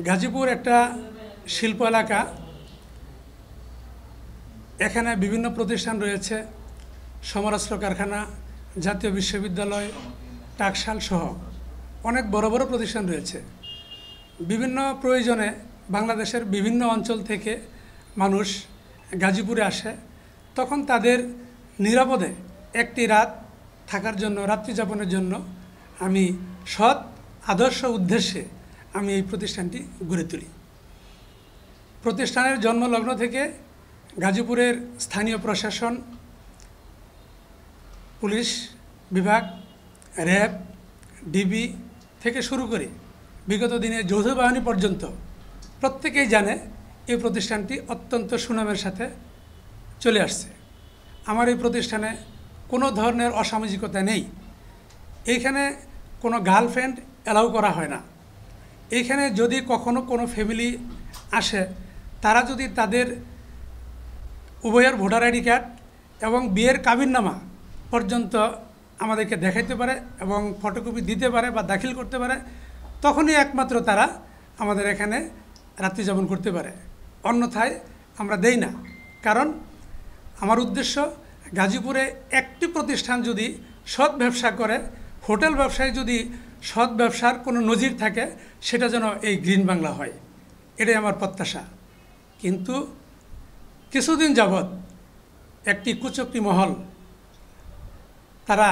গাজীপুর একটা শিল্প এলাকা। এখানে বিভিন্ন প্রতিষ্ঠান রয়েছে, সমরাস্ত্র কারখানা, জাতীয় বিশ্ববিদ্যালয়, টাকশাল সহ অনেক বড় বড় প্রতিষ্ঠান রয়েছে। বিভিন্ন প্রয়োজনে বাংলাদেশের বিভিন্ন অঞ্চল থেকে মানুষ গাজীপুরে আসে। তখন তাদের নিরাপদে একটি রাত থাকার জন্য, রাত্রিযাপনের জন্য আমি সৎ আদর্শ উদ্দেশ্যে আমি এই প্রতিষ্ঠানটি গড়ে তুলি। প্রতিষ্ঠানের জন্মলগ্ন থেকে গাজীপুরের স্থানীয় প্রশাসন, পুলিশ বিভাগ, র্যাব, ডিবি থেকে শুরু করে বিগত দিনে যৌথ বাহিনী পর্যন্ত প্রত্যেকেই জানে এই প্রতিষ্ঠানটি অত্যন্ত সুনামের সাথে চলে আসছে। আমার এই প্রতিষ্ঠানে কোনো ধরনের অসামাজিকতা নেই। এইখানে কোনো গার্লফ্রেন্ড অ্যালাউ করা হয় না। এইখানে যদি কখনো কোনো ফ্যামিলি আসে, তারা যদি তাদের উভয়ের ভোটার আইডি কার্ড এবং বিয়ের কাবিননামা পর্যন্ত আমাদেরকে দেখাইতে পারে এবং ফটোকপি দিতে পারে বা দাখিল করতে পারে, তখনই একমাত্র তারা আমাদের এখানে রাত্রিযাপন করতে পারে। অন্যথায় আমরা দেই না। কারণ আমার উদ্দেশ্য, গাজীপুরে একটি প্রতিষ্ঠান যদি সৎ ব্যবসা করে, হোটেল ব্যবসায় যদি সৎ ব্যবসার কোনো নজির থাকে, সেটা যেন এই গ্রিন বাংলা হয়, এটাই আমার প্রত্যাশা। কিন্তু কিছুদিন যাবৎ একটি কুচক্রী মহল, তারা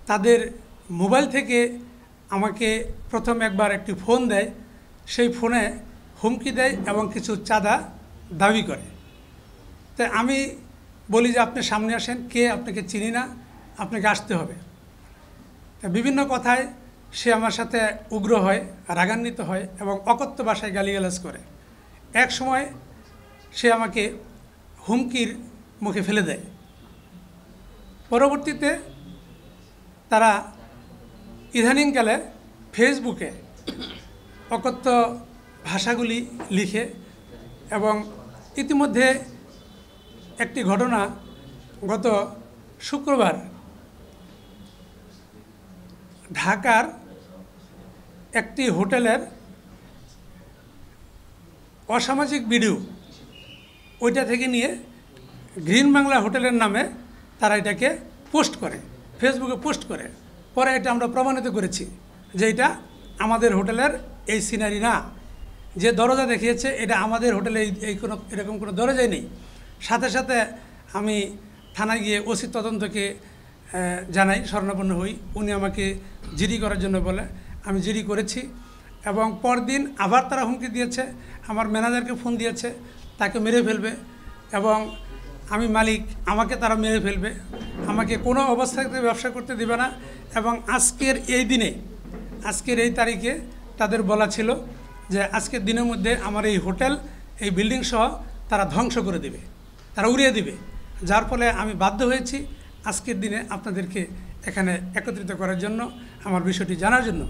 তাদের মোবাইল থেকে আমাকে প্রথম একবার একটি ফোন দেয়। সেই ফোনে হুমকি দেয় এবং কিছু চাঁদা দাবি করে। তাই আমি বলি যে আপনি সামনে আসেন, কে, আপনাকে চিনি না, আপনাকে আসতে হবে। তা বিভিন্ন কথায় সে আমার সাথে উগ্র হয়, রাগান্বিত হয় এবং অকথ্য ভাষায় গালিগালাজ করে। এক সময় সে আমাকে হুমকির মুখে ফেলে দেয়। পরবর্তীতে তারা ইদানিংকালে ফেসবুকে অকথ্য ভাষাগুলি লিখে এবং ইতিমধ্যে একটি ঘটনা গত শুক্রবার ঢাকার একটি হোটেলের অসামাজিক ভিডিও, ওইটা থেকে নিয়ে গ্রিন বাংলা হোটেলের নামে তারা এটাকে পোস্ট করে, ফেসবুকে পোস্ট করে। পরে এটা আমরা প্রমাণিত করেছি যে এটা আমাদের হোটেলের এই সিনারি না। যে দরজা দেখিয়েছে এটা আমাদের হোটেলে এই কোনো এরকম কোনো দরজাই নেই। সাথে সাথে আমি থানায় গিয়ে ওসি তদন্তকে জানাই, শরণাপন্ন হই। উনি আমাকে জিডি করার জন্য বলে, আমি জিডি করেছি। এবং পরদিন আবার তারা হুমকি দিয়েছে, আমার ম্যানেজারকে ফোন দিয়েছে, তাকে মেরে ফেলবে এবং আমি মালিক, আমাকে তারা মেরে ফেলবে, আমাকে কোনো অবস্থাতে ব্যবসা করতে দেবে না। এবং আজকের এই দিনে, আজকের এই তারিখে তাদের বলা ছিল যে আজকের দিনের মধ্যে আমার এই হোটেল, এই বিল্ডিং সহ তারা ধ্বংস করে দেবে, তারা উড়িয়ে দিবে। যার ফলে আমি বাধ্য হয়েছি আজকের দিনে আপনাদেরকে এখানে একত্রিত করার জন্য, আমার বিষয়টি জানার জন্য।